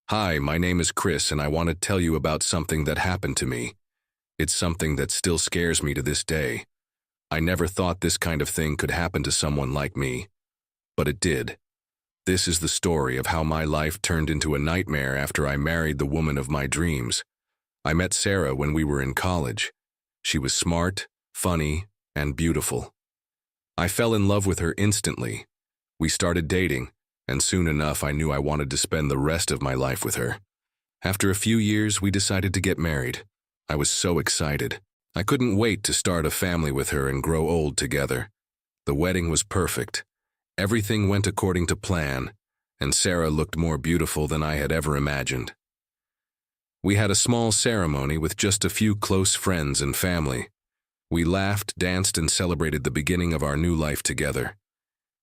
Hi, my name is Chris, and I want to tell you about something that happened to me. It's something that still scares me to this day. I never thought this kind of thing could happen to someone like me, but it did. This is the story of how my life turned into a nightmare after I married the woman of my dreams. I met Sarah when we were in college. She was smart, funny, and beautiful. I fell in love with her instantly. We started dating, and soon enough I knew I wanted to spend the rest of my life with her. After a few years, we decided to get married. I was so excited. I couldn't wait to start a family with her and grow old together. The wedding was perfect. Everything went according to plan, and Sarah looked more beautiful than I had ever imagined. We had a small ceremony with just a few close friends and family. We laughed, danced, and celebrated the beginning of our new life together.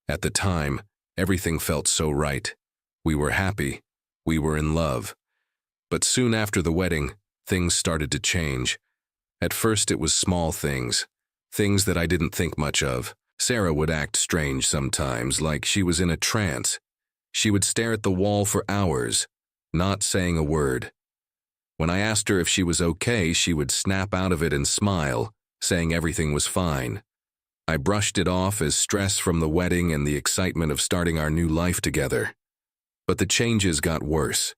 At the time, everything felt so right. We were happy. We were in love. But soon after the wedding, things started to change. At first it was small things that I didn't think much of. Sarah would act strange sometimes, like she was in a trance. She would stare at the wall for hours, not saying a word. When I asked her if she was okay, she would snap out of it and smile, saying everything was fine. I brushed it off as stress from the wedding and the excitement of starting our new life together. But the changes got worse.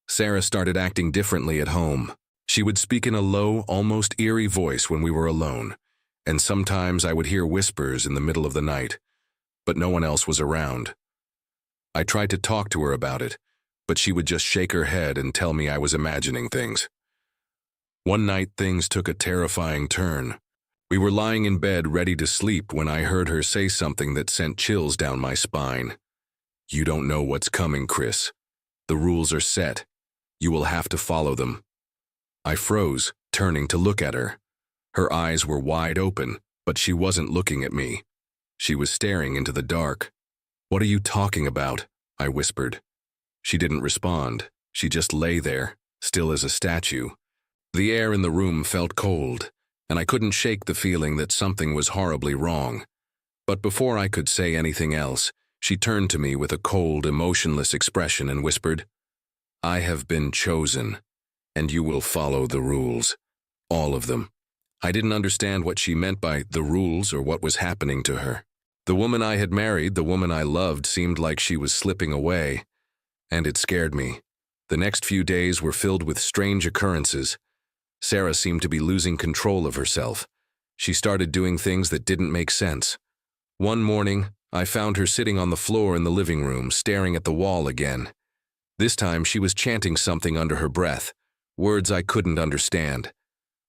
Sarah started acting differently at home. She would speak in a low, almost eerie voice when we were alone, and sometimes I would hear whispers in the middle of the night, but no one else was around. I tried to talk to her about it, but she would just shake her head and tell me I was imagining things. One night, things took a terrifying turn. We were lying in bed ready to sleep when I heard her say something that sent chills down my spine. "You don't know what's coming, Chris. The rules are set. You will have to follow them." I froze, turning to look at her. Her eyes were wide open, but she wasn't looking at me. She was staring into the dark. "What are you talking about?" I whispered. She didn't respond. She just lay there, still as a statue. The air in the room felt cold, and I couldn't shake the feeling that something was horribly wrong. But before I could say anything else, she turned to me with a cold, emotionless expression and whispered, "I have been chosen, and you will follow the rules. All of them." I didn't understand what she meant by the rules or what was happening to her. The woman I had married, the woman I loved, seemed like she was slipping away, and it scared me. The next few days were filled with strange occurrences. Sarah seemed to be losing control of herself. She started doing things that didn't make sense. One morning, I found her sitting on the floor in the living room, staring at the wall again. This time, she was chanting something under her breath, words I couldn't understand.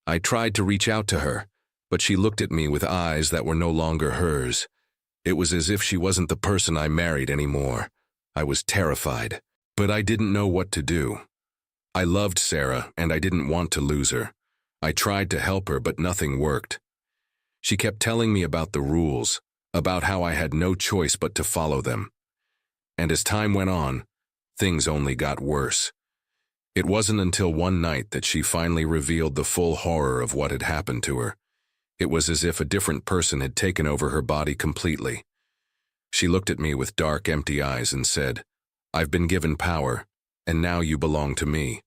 I tried to reach out to her, but she looked at me with eyes that were no longer hers. It was as if she wasn't the person I married anymore. I was terrified, but I didn't know what to do. I loved Sarah, and I didn't want to lose her. I tried to help her, but nothing worked. She kept telling me about the rules, about how I had no choice but to follow them. And as time went on, things only got worse. It wasn't until one night that she finally revealed the full horror of what had happened to her. It was as if a different person had taken over her body completely. She looked at me with dark, empty eyes and said, "I've been given power, and now you belong to me.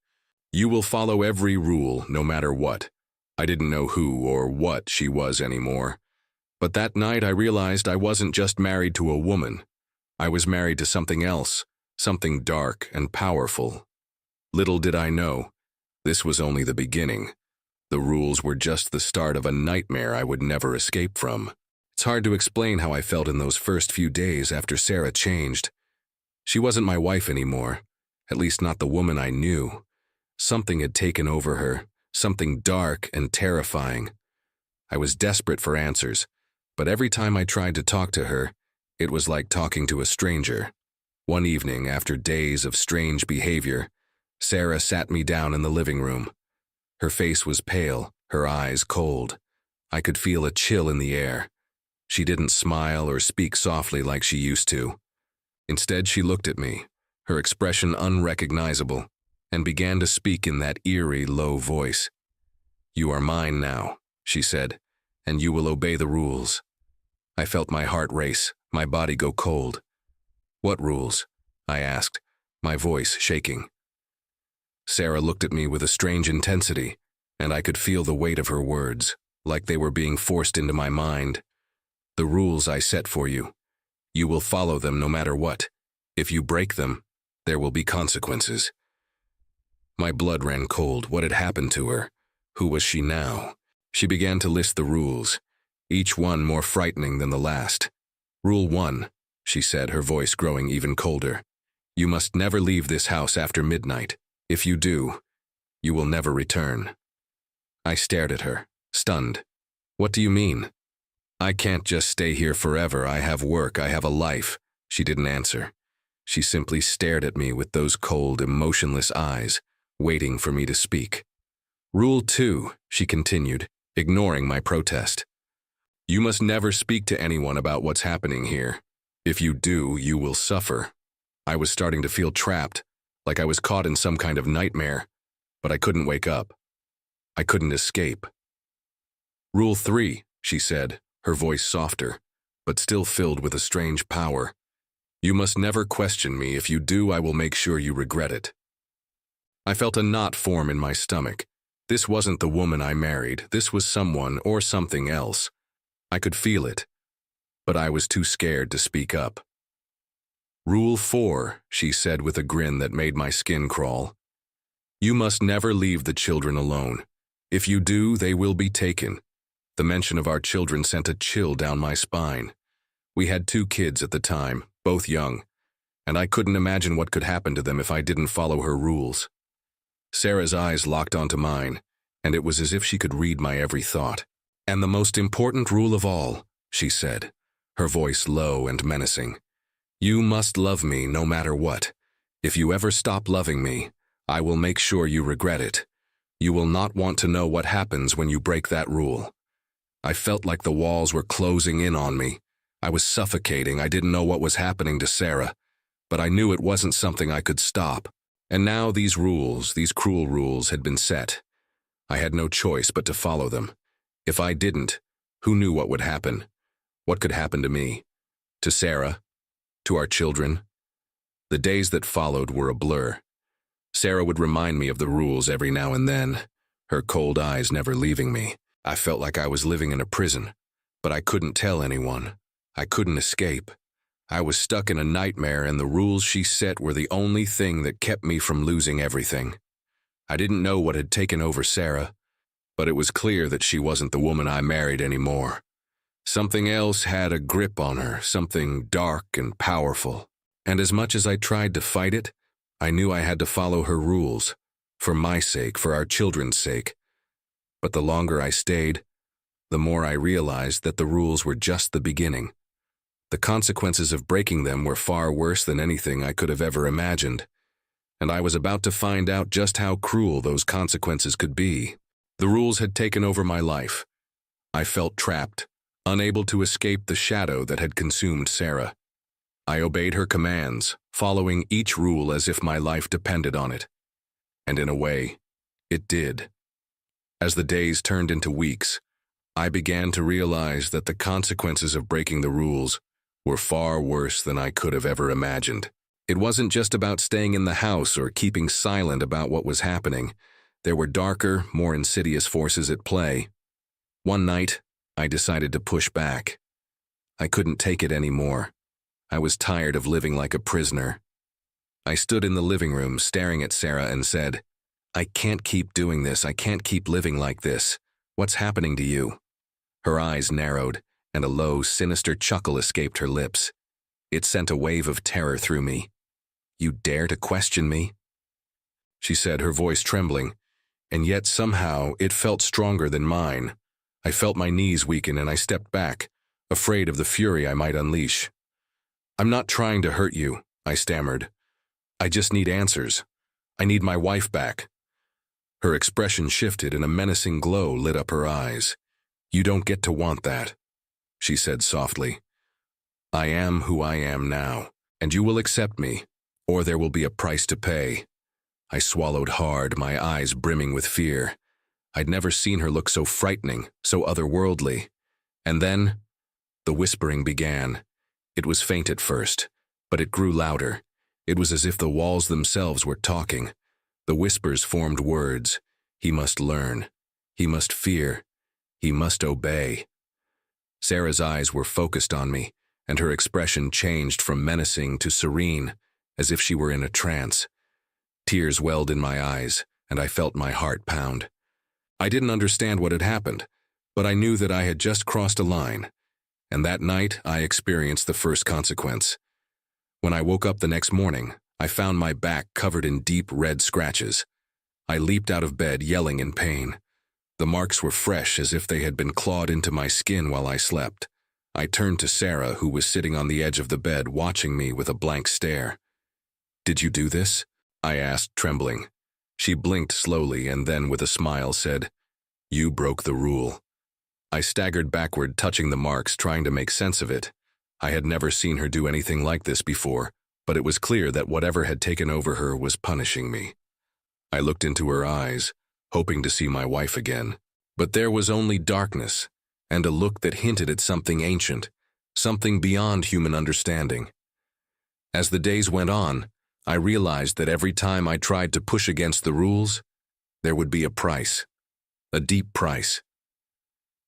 You will follow every rule, no matter what." I didn't know who or what she was anymore. But that night I realized I wasn't just married to a woman. I was married to something else, something dark and powerful. Little did I know, this was only the beginning. The rules were just the start of a nightmare I would never escape from. It's hard to explain how I felt in those first few days after Sarah changed. She wasn't my wife anymore, at least not the woman I knew. Something had taken over her, something dark and terrifying. I was desperate for answers, but every time I tried to talk to her, it was like talking to a stranger. One evening, after days of strange behavior, Sarah sat me down in the living room. Her face was pale, her eyes cold. I could feel a chill in the air. She didn't smile or speak softly like she used to. Instead, she looked at me, her expression unrecognizable, and began to speak in that eerie, low voice. "You are mine now," she said, "and you will obey the rules." I felt my heart race, my body go cold. "What rules?" I asked, my voice shaking. Sarah looked at me with a strange intensity, and I could feel the weight of her words, like they were being forced into my mind. The rules I set for you. You will follow them no matter what. If you break them, there will be consequences. My blood ran cold. What had happened to her? Who was she now? She began to list the rules, each one more frightening than the last. Rule 1, she said, her voice growing even colder. You must never leave this house after midnight. If you do, you will never return. I stared at her, stunned. What do you mean? I can't just stay here forever. I have work, I have a life. She didn't answer. She simply stared at me with those cold, emotionless eyes, waiting for me to speak. Rule 2, she continued, ignoring my protest. You must never speak to anyone about what's happening here. If you do, you will suffer. I was starting to feel trapped, like I was caught in some kind of nightmare, but I couldn't wake up. I couldn't escape. Rule 3, she said, her voice softer, but still filled with a strange power. You must never question me. If you do, I will make sure you regret it. I felt a knot form in my stomach. This wasn't the woman I married. This was someone or something else. I could feel it, but I was too scared to speak up. Rule 4, she said with a grin that made my skin crawl. You must never leave the children alone. If you do, they will be taken. The mention of our children sent a chill down my spine. We had 2 kids at the time, both young, and I couldn't imagine what could happen to them if I didn't follow her rules. Sarah's eyes locked onto mine, and it was as if she could read my every thought. And the most important rule of all, she said, her voice low and menacing. You must love me no matter what. If you ever stop loving me, I will make sure you regret it. You will not want to know what happens when you break that rule. I felt like the walls were closing in on me. I was suffocating. I didn't know what was happening to Sarah, but I knew it wasn't something I could stop. And now these rules, these cruel rules, had been set. I had no choice but to follow them. If I didn't, who knew what would happen? What could happen to me? To Sarah? To our children? The days that followed were a blur. Sarah would remind me of the rules every now and then, her cold eyes never leaving me. I felt like I was living in a prison, but I couldn't tell anyone. I couldn't escape. I was stuck in a nightmare, and the rules she set were the only thing that kept me from losing everything. I didn't know what had taken over Sarah, but it was clear that she wasn't the woman I married anymore. Something else had a grip on her, something dark and powerful. And as much as I tried to fight it, I knew I had to follow her rules, for my sake, for our children's sake. But the longer I stayed, the more I realized that the rules were just the beginning. The consequences of breaking them were far worse than anything I could have ever imagined, and I was about to find out just how cruel those consequences could be. The rules had taken over my life. I felt trapped, unable to escape the shadow that had consumed Sarah. I obeyed her commands, following each rule as if my life depended on it. And in a way, it did. As the days turned into weeks, I began to realize that the consequences of breaking the rules were far worse than I could have ever imagined. It wasn't just about staying in the house or keeping silent about what was happening. There were darker, more insidious forces at play. One night, I decided to push back. I couldn't take it anymore. I was tired of living like a prisoner. I stood in the living room staring at Sarah and said, I can't keep doing this. I can't keep living like this. What's happening to you? Her eyes narrowed, and a low, sinister chuckle escaped her lips. It sent a wave of terror through me. You dare to question me? She said, her voice trembling, and yet somehow it felt stronger than mine. I felt my knees weaken and I stepped back, afraid of the fury I might unleash. I'm not trying to hurt you, I stammered. I just need answers. I need my wife back. Her expression shifted and a menacing glow lit up her eyes. You don't get to want that, she said softly. I am who I am now, and you will accept me, or there will be a price to pay. I swallowed hard, my eyes brimming with fear. I'd never seen her look so frightening, so otherworldly. And then, the whispering began. It was faint at first, but it grew louder. It was as if the walls themselves were talking. The whispers formed words. He must learn. He must fear. He must obey. Sarah's eyes were focused on me, and her expression changed from menacing to serene, as if she were in a trance. Tears welled in my eyes, and I felt my heart pound. I didn't understand what had happened, but I knew that I had just crossed a line, and that night I experienced the first consequence. When I woke up the next morning, I found my back covered in deep red scratches. I leaped out of bed, yelling in pain. The marks were fresh, as if they had been clawed into my skin while I slept. I turned to Sarah, who was sitting on the edge of the bed, watching me with a blank stare. "Did you do this?" I asked, trembling. She blinked slowly and then, with a smile, said, "You broke the rule." I staggered backward, touching the marks, trying to make sense of it. I had never seen her do anything like this before, but it was clear that whatever had taken over her was punishing me. I looked into her eyes, hoping to see my wife again, but there was only darkness and a look that hinted at something ancient, something beyond human understanding. As the days went on, I realized that every time I tried to push against the rules, there would be a price, a deep price.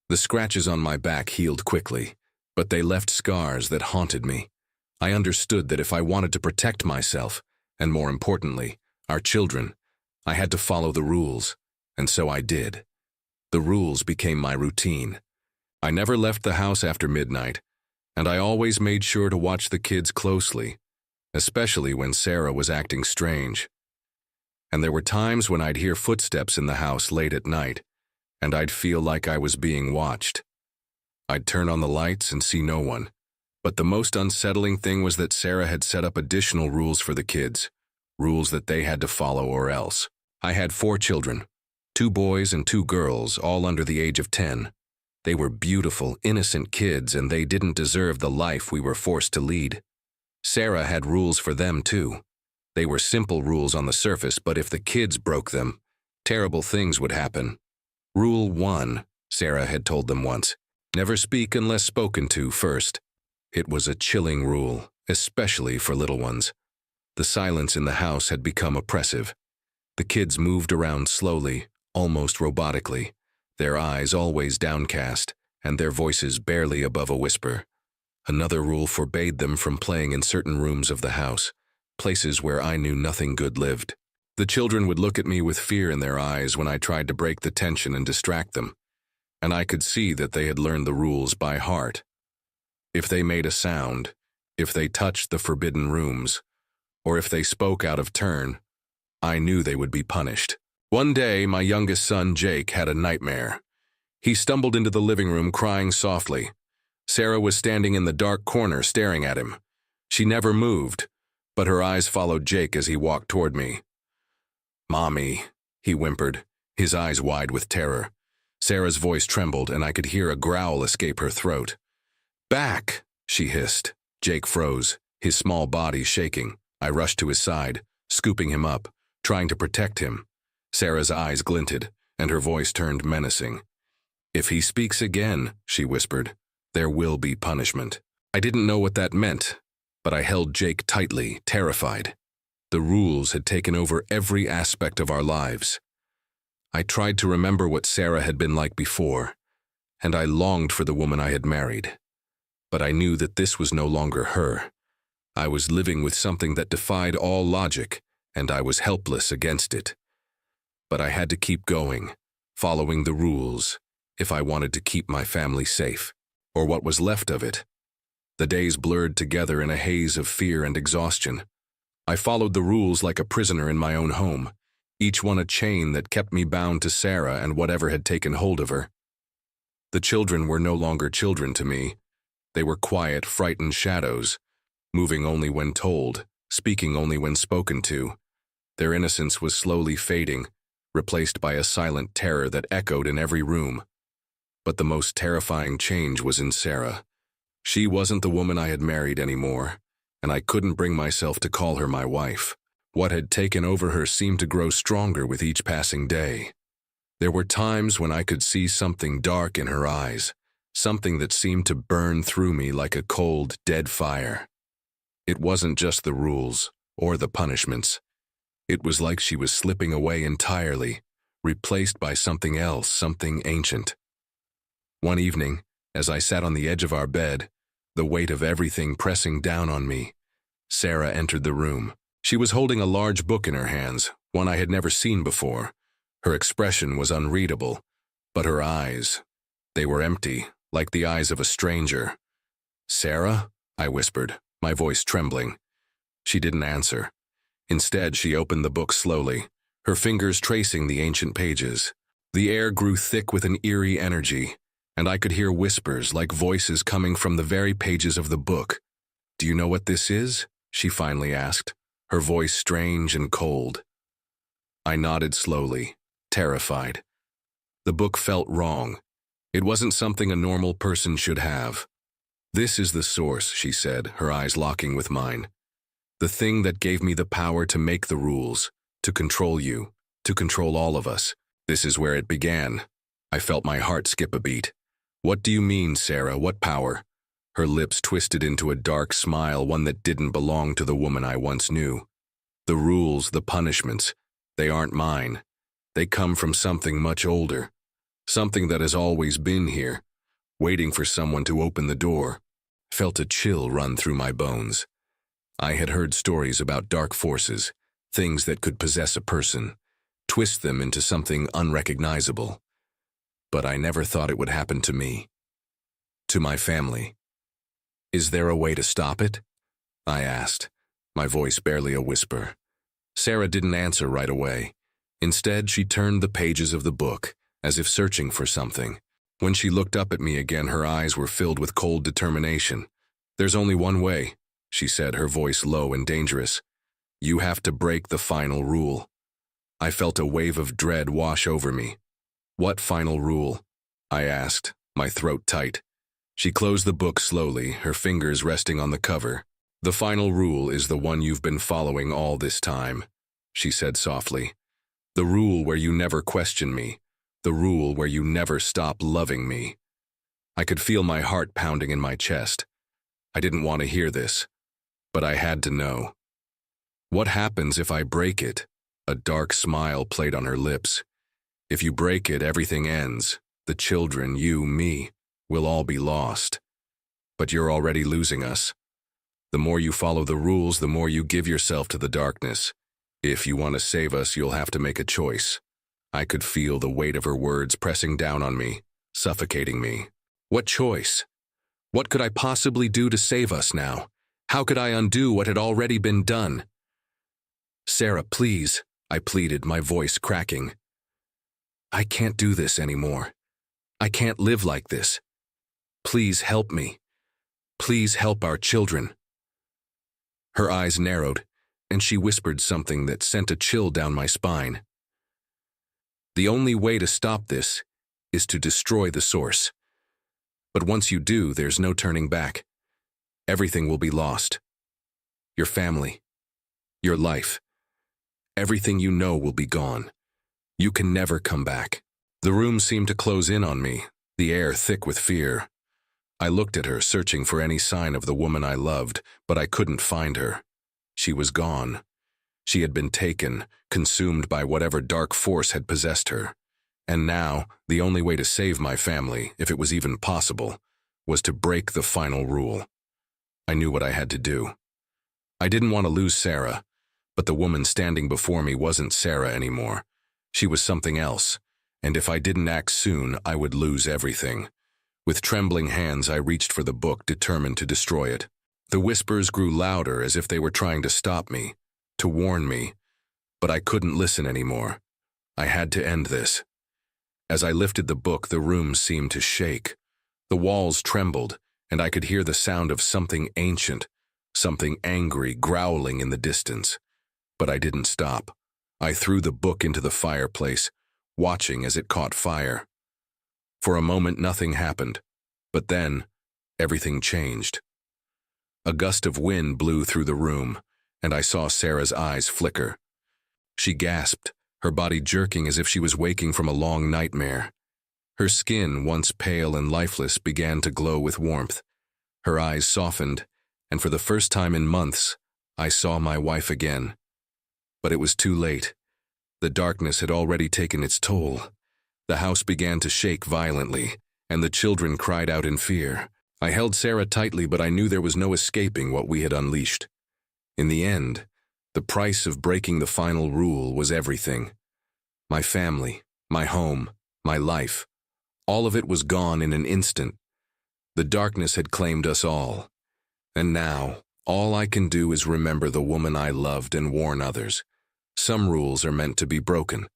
The scratches on my back healed quickly, but they left scars that haunted me. I understood that if I wanted to protect myself, and more importantly, our children, I had to follow the rules, and so I did. The rules became my routine. I never left the house after midnight, and I always made sure to watch the kids closely, especially when Sarah was acting strange. And there were times when I'd hear footsteps in the house late at night, and I'd feel like I was being watched. I'd turn on the lights and see no one, but the most unsettling thing was that Sarah had set up additional rules for the kids, rules that they had to follow or else. I had 4 children, 2 boys and 2 girls, all under the age of 10. They were beautiful, innocent kids, and they didn't deserve the life we were forced to lead. Sarah had rules for them too. They were simple rules on the surface, but if the kids broke them, terrible things would happen. Rule 1, Sarah had told them once, never speak unless spoken to first. It was a chilling rule, especially for little ones. The silence in the house had become oppressive. The kids moved around slowly, almost robotically, their eyes always downcast, and their voices barely above a whisper. Another rule forbade them from playing in certain rooms of the house, places where I knew nothing good lived. The children would look at me with fear in their eyes when I tried to break the tension and distract them, and I could see that they had learned the rules by heart. If they made a sound, if they touched the forbidden rooms, or if they spoke out of turn, I knew they would be punished. One day, my youngest son, Jake, had a nightmare. He stumbled into the living room crying softly. Sarah was standing in the dark corner staring at him. She never moved, but her eyes followed Jake as he walked toward me. "Mommy," he whimpered, his eyes wide with terror. Sarah's voice trembled, and I could hear a growl escape her throat. "Back," she hissed. Jake froze, his small body shaking. I rushed to his side, scooping him up, trying to protect him. Sarah's eyes glinted, and her voice turned menacing. "If he speaks again," she whispered, "there will be punishment." I didn't know what that meant, but I held Jake tightly, terrified. The rules had taken over every aspect of our lives. I tried to remember what Sarah had been like before, and I longed for the woman I had married. But I knew that this was no longer her. I was living with something that defied all logic, and I was helpless against it. But I had to keep going, following the rules, if I wanted to keep my family safe, or what was left of it. The days blurred together in a haze of fear and exhaustion. I followed the rules like a prisoner in my own home, each one a chain that kept me bound to Sarah and whatever had taken hold of her. The children were no longer children to me. They were quiet, frightened shadows, moving only when told, speaking only when spoken to. Their innocence was slowly fading, replaced by a silent terror that echoed in every room. But the most terrifying change was in Sarah. She wasn't the woman I had married anymore, and I couldn't bring myself to call her my wife. What had taken over her seemed to grow stronger with each passing day. There were times when I could see something dark in her eyes, something that seemed to burn through me like a cold, dead fire. It wasn't just the rules or the punishments. It was like she was slipping away entirely, replaced by something else, something ancient. One evening, as I sat on the edge of our bed, the weight of everything pressing down on me, Sarah entered the room. She was holding a large book in her hands, one I had never seen before. Her expression was unreadable, but her eyes, they were empty, like the eyes of a stranger. "Sarah?" I whispered, my voice trembling. She didn't answer. Instead, she opened the book slowly, her fingers tracing the ancient pages. The air grew thick with an eerie energy, and I could hear whispers like voices coming from the very pages of the book. "Do you know what this is?" she finally asked, her voice strange and cold. I nodded slowly, terrified. The book felt wrong. It wasn't something a normal person should have. "This is the source," she said, her eyes locking with mine. "The thing that gave me the power to make the rules, to control you, to control all of us. This is where it began." I felt my heart skip a beat. "What do you mean, Sarah? What power?" Her lips twisted into a dark smile, one that didn't belong to the woman I once knew. "The rules, the punishments, they aren't mine. They come from something much older. Something that has always been here, waiting for someone to open the door." Felt a chill run through my bones. I had heard stories about dark forces, things that could possess a person, twist them into something unrecognizable. But I never thought it would happen to me, to my family. "Is there a way to stop it?" I asked, my voice barely a whisper. Sarah didn't answer right away. Instead, she turned the pages of the book, as if searching for something. When she looked up at me again, her eyes were filled with cold determination. "There's only one way," she said, her voice low and dangerous. "You have to break the final rule." I felt a wave of dread wash over me. "What final rule?" I asked, my throat tight. She closed the book slowly, her fingers resting on the cover. "The final rule is the one you've been following all this time," she said softly. "The rule where you never question me. The rule where you never stop loving me." I could feel my heart pounding in my chest. I didn't want to hear this, but I had to know. "What happens if I break it?" A dark smile played on her lips. "If you break it, everything ends. The children, you, me, will all be lost. But you're already losing us. The more you follow the rules, the more you give yourself to the darkness. If you want to save us, you'll have to make a choice." I could feel the weight of her words pressing down on me, suffocating me. What choice? What could I possibly do to save us now? How could I undo what had already been done? "Sarah, please," I pleaded, my voice cracking. "I can't do this anymore. I can't live like this. Please help me. Please help our children." Her eyes narrowed, and she whispered something that sent a chill down my spine. "The only way to stop this is to destroy the source. But once you do, there's no turning back. Everything will be lost. Your family, your life, everything you know will be gone. You can never come back." The room seemed to close in on me, the air thick with fear. I looked at her, searching for any sign of the woman I loved, but I couldn't find her. She was gone. She had been taken, consumed by whatever dark force had possessed her. And now, the only way to save my family, if it was even possible, was to break the final rule. I knew what I had to do. I didn't want to lose Sarah, but the woman standing before me wasn't Sarah anymore. She was something else, and if I didn't act soon, I would lose everything. With trembling hands, I reached for the book, determined to destroy it. The whispers grew louder, as if they were trying to stop me, to warn me, but I couldn't listen anymore. I had to end this. As I lifted the book, the room seemed to shake. The walls trembled, and I could hear the sound of something ancient, something angry growling in the distance. But I didn't stop. I threw the book into the fireplace, watching as it caught fire. For a moment, nothing happened, but then everything changed. A gust of wind blew through the room, and I saw Sarah's eyes flicker. She gasped, her body jerking as if she was waking from a long nightmare. Her skin, once pale and lifeless, began to glow with warmth. Her eyes softened, and for the first time in months, I saw my wife again. But it was too late. The darkness had already taken its toll. The house began to shake violently, and the children cried out in fear. I held Sarah tightly, but I knew there was no escaping what we had unleashed. In the end, the price of breaking the final rule was everything. My family, my home, my life. All of it was gone in an instant. The darkness had claimed us all. And now, all I can do is remember the woman I loved and warn others. Some rules are meant to be broken,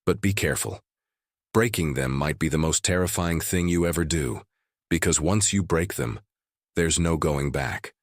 but be careful. Breaking them might be the most terrifying thing you ever do, because once you break them, there's no going back.